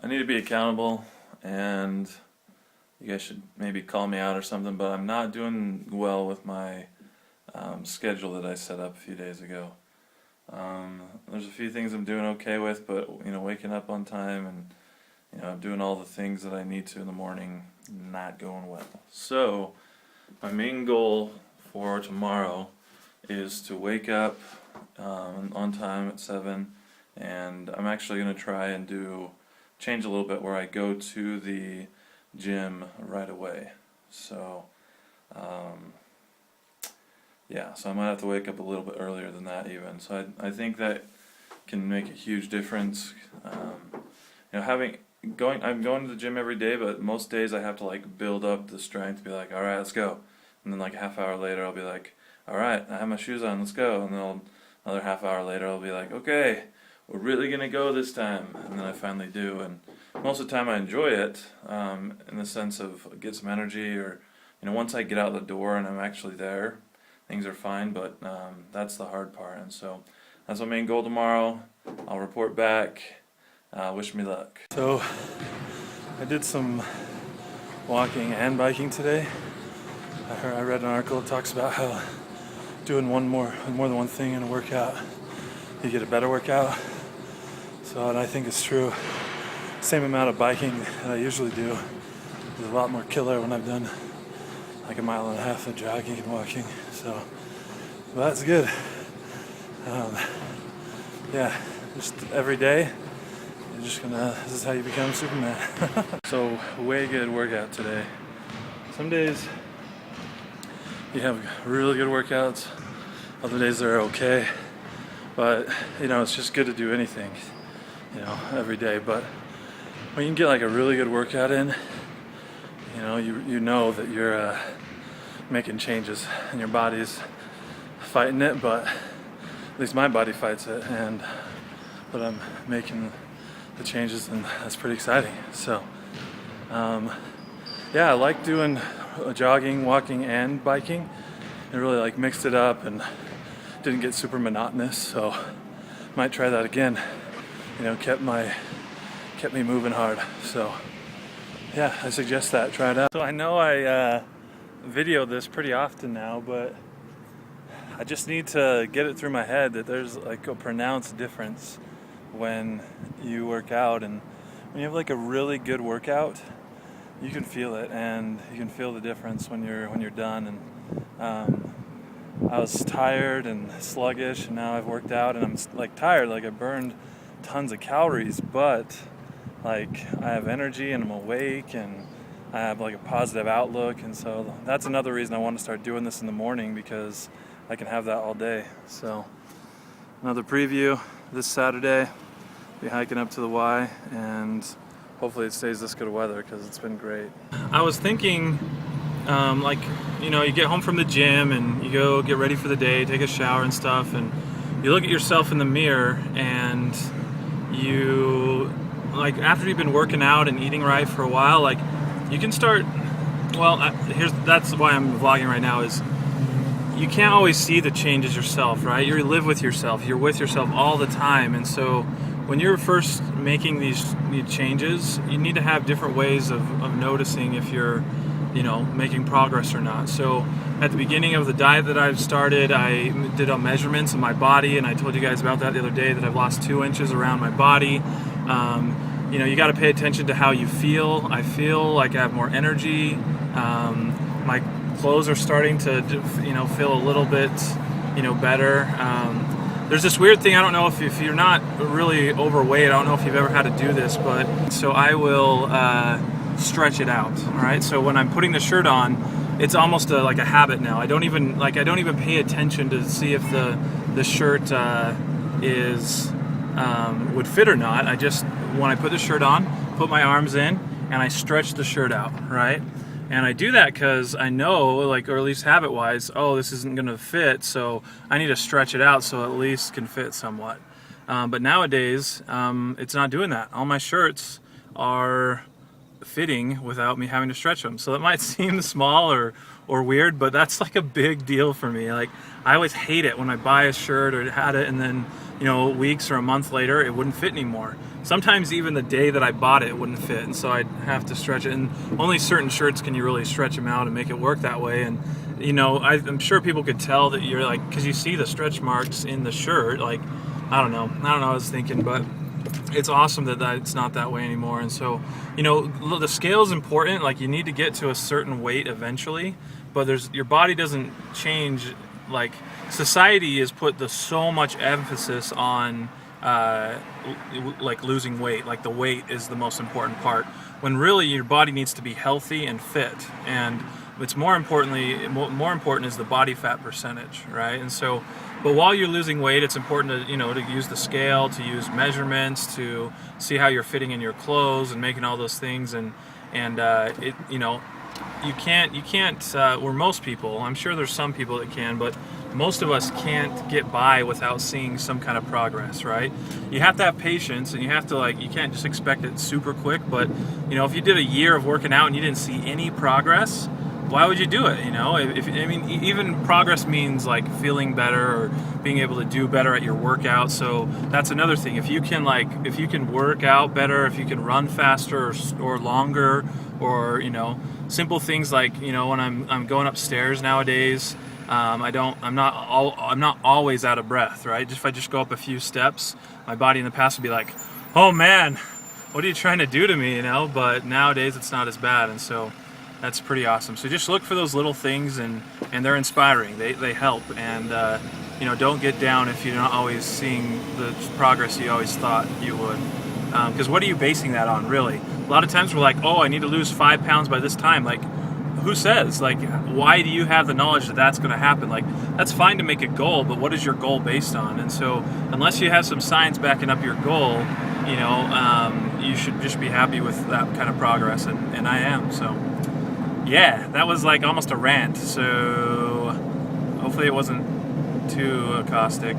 I need to be accountable, and you guys should maybe call me out or something, but I'm not doing well with my schedule that I set up a few days ago. There's a few things I'm doing okay with, but waking up on time and doing all the things that I need to in the morning, not going well. So my main goal for tomorrow is to wake up on time at 7, and I'm actually going to try and change a little bit where I go to the gym right away. So yeah, so I might have to wake up a little bit earlier than that even. So I think that can make a huge difference. I'm going to the gym every day, but most days I have to like build up the strength, be like, all right, let's go. And then like a half hour later I'll be like, all right, I have my shoes on, let's go. And then another half hour later I'll be like, okay, we're really gonna go this time. And then I finally do. And most of the time I enjoy it, in the sense of get some energy, or once I get out the door and I'm actually there, things are fine. But that's the hard part. And so that's my main goal tomorrow. I'll report back. Wish me luck. So I did some walking and biking today. I read an article that talks about how doing more than one thing in a workout, you get a better workout. So, and I think it's true. Same amount of biking that I usually do is a lot more killer when I've done like 1.5 miles of jogging and walking. So, well, that's good. Yeah, just every day, this is how you become Superman. So, way good workout today. Some days you have really good workouts, other days they're okay, but it's just good to do anything, every day. But when you can get like a really good workout in, you know that you're making changes and your body's fighting it, but at least my body fights it, but I'm making the changes, and that's pretty exciting. So yeah, I like doing jogging, walking, and biking. It really like mixed it up and didn't get super monotonous, so might try that again. Kept me moving hard. So yeah, I suggest that. Try it out. So I know I video this pretty often now, but I just need to get it through my head that there's like a pronounced difference when you work out, and when you have like a really good workout, you can feel it, and you can feel the difference when you're done. And I was tired and sluggish, and now I've worked out and I'm like tired, like I burned tons of calories, but like I have energy and I'm awake and I have like a positive outlook. And so that's another reason I want to start doing this in the morning, because I can have that all day. So another preview this Saturday, be hiking up to the Y, and hopefully it stays this good weather because it's been great. I was thinking, you get home from the gym and you go get ready for the day, take a shower and stuff, and you look at yourself in the mirror, and you, like, after you've been working out and eating right for a while, like, you can start, that's why I'm vlogging right now, is you can't always see the changes yourself, right? You live with yourself, you're with yourself all the time, and so when you're first making these changes, you need to have different ways of noticing if you're, making progress or not. So at the beginning of the diet that I've started, I did measurements of my body, and I told you guys about that the other day, that I've lost 2 inches around my body. You got to pay attention to how you feel. I feel like I have more energy. My clothes are starting to, feel a little bit, better. There's this weird thing, I don't know if you're not really overweight, I don't know if you've ever had to do this, but so I will stretch it out, all right? So when I'm putting the shirt on, it's almost like a habit now. I don't even pay attention to see if the shirt would fit or not. I just, when I put the shirt on, put my arms in, and I stretch the shirt out, right? And I do that because I know, or at least habit-wise, this isn't going to fit, so I need to stretch it out so it at least can fit somewhat. But nowadays, it's not doing that. All my shirts are fitting without me having to stretch them. So that might seem small or weird, but that's like a big deal for me. Like, I always hate it when I buy a shirt or had it and then weeks or a month later, it wouldn't fit anymore. Sometimes even the day that I bought it, it wouldn't fit, and so I'd have to stretch it. And only certain shirts can you really stretch them out and make it work that way. And I'm sure people could tell that you're like, because you see the stretch marks in the shirt. Like, I don't know what I was thinking, but it's awesome that it's not that way anymore. And so, the scale is important. Like, you need to get to a certain weight eventually, but your body doesn't change. Like, society has put so much emphasis on like losing weight. Like, the weight is the most important part, when really your body needs to be healthy and fit. And it's more important is the body fat percentage, right? And so, but while you're losing weight, it's important to to use the scale, to use measurements, to see how you're fitting in your clothes and making all those things. And you can't or most people, I'm sure there's some people that can, but most of us can't get by without seeing some kind of progress, right? You have to have patience, and you have to, you can't just expect it super quick. But if you did a year of working out and you didn't see any progress, why would you do it? Even progress means like feeling better or being able to do better at your workout. So that's another thing. If you can work out better, if you can run faster or longer, or simple things like when I'm going upstairs nowadays, I'm not always out of breath, right? If I just go up a few steps, my body in the past would be like, oh man, what are you trying to do to me? But nowadays it's not as bad, and so that's pretty awesome. So just look for those little things, and they're inspiring. They help, and don't get down if you're not always seeing the progress you always thought you would. Because what are you basing that on, really? A lot of times we're like, oh, I need to lose 5 pounds by this time. Like, who says? Like, why do you have the knowledge that that's going to happen? Like, that's fine to make a goal, but what is your goal based on? And so, unless you have some science backing up your goal, you should just be happy with that kind of progress, and I am. So, yeah, that was like almost a rant. So, hopefully it wasn't too caustic.